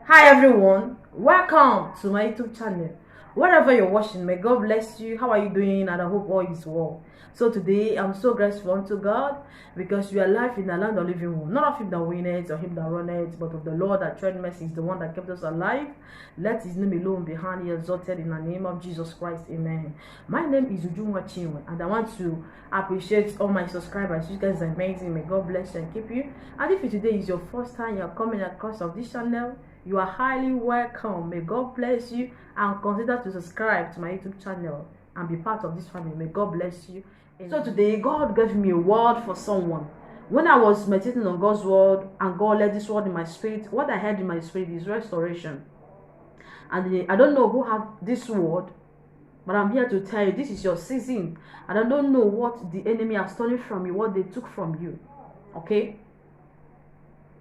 Hi everyone, welcome to my YouTube channel. Wherever you're watching, may God bless you. How are you doing? And I hope all is well. So today I'm so grateful unto God because we are alive in the land of living one. Not of him that winneth or him that runneth, but of the Lord that showed mercy is the one that kept us alive. Let his name alone be highly exalted in the name of Jesus Christ. Amen. My name is Ujunwa Chinwe, and I want to appreciate all my subscribers. You guys are amazing. May God bless you and keep you. And if today is your first time you're coming across of this channel, you are highly welcome. May God bless you, and consider to subscribe to my YouTube channel and be part of this family. May God bless you. So today God gave me a word for someone. When I was meditating on God's word and God led this word in my spirit, what I heard in my spirit is restoration. And I don't know who have this word, but I'm here to tell you this is your season. And I don't know what the enemy has stolen from you, what they took from you. Okay?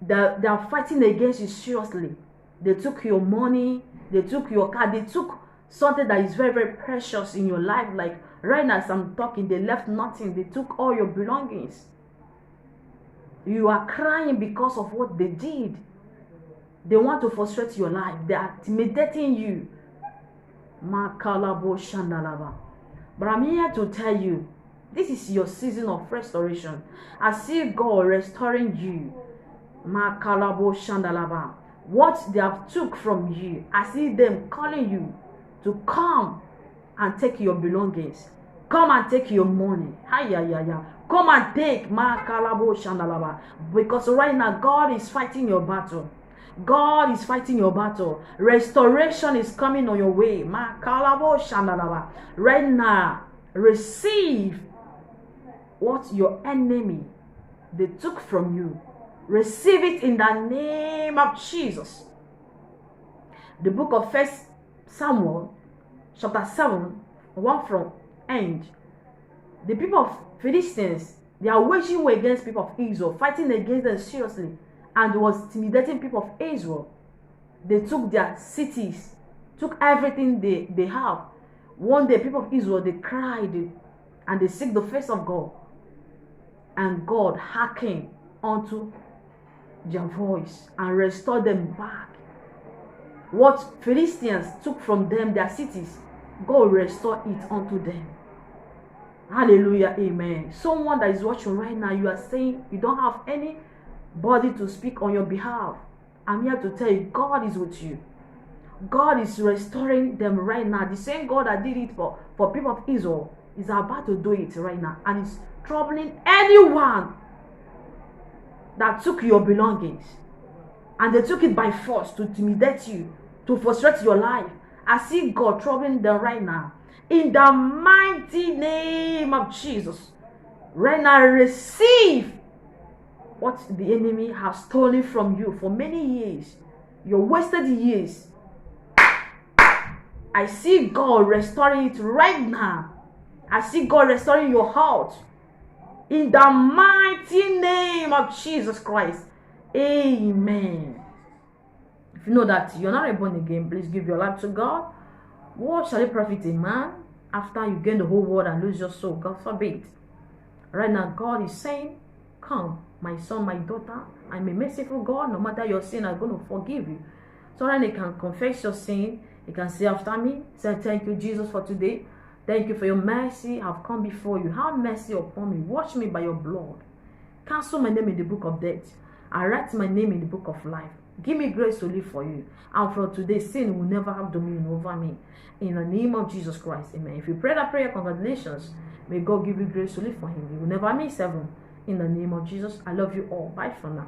They are fighting against you seriously. They took your money, they took your car, they took something that is very, very precious in your life. Like right now as I'm talking, they left nothing. They took all your belongings. You are crying because of what they did. They want to frustrate your life. They are intimidating you. But I'm here to tell you, this is your season of restoration. I see God restoring you. What they have took from you, I see them calling you to come and take your belongings. Come and take your money. Come and take because right now God is fighting your battle. God is fighting your battle. Restoration is coming on your way. Right now, receive what your enemy they took from you. Receive it in the name of Jesus. The book of 1 Samuel, chapter 7, 1 from end. The people of Philistines, they are waging war against people of Israel, fighting against them seriously, and was intimidating people of Israel. They took their cities, took everything they have. One day, people of Israel, they cried and they seek the face of God. And God hearkened unto their voice and restore them back. What Philistines took from them, their cities, God restore it unto them. Hallelujah, amen. Someone that is watching right now, you are saying you don't have anybody to speak on your behalf. I'm here to tell you, God is with you. God is restoring them right now. The same God that did it for people of Israel is about to do it right now, and it's troubling anyone that took your belongings, and they took it by force to intimidate you, to frustrate your life. I see God troubling them right now in the mighty name of Jesus. Right now, receive what the enemy has stolen from you for many years, your wasted years. I see God restoring it right now. I see God restoring your heart in the mighty name of Jesus Christ. Amen. If you know that you're not born again, please give your life to God. What shall it profit a man after you gain the whole world and lose your soul? God forbid. Right now, God is saying, come, my son, my daughter. I'm a merciful God. No matter your sin, I'm going to forgive you. So then you can confess your sin. You can say after me, say, thank you, Jesus, for today. Thank you for your mercy. I've come before you. Have mercy upon me. Wash me by your blood. Cancel my name in the book of death. I write my name in the book of life. Give me grace to live for you. And from today, sin will never have dominion over me. In the name of Jesus Christ, amen. If you pray that prayer, congratulations. May God give you grace to live for him. You will never miss heaven. In the name of Jesus, I love you all. Bye for now.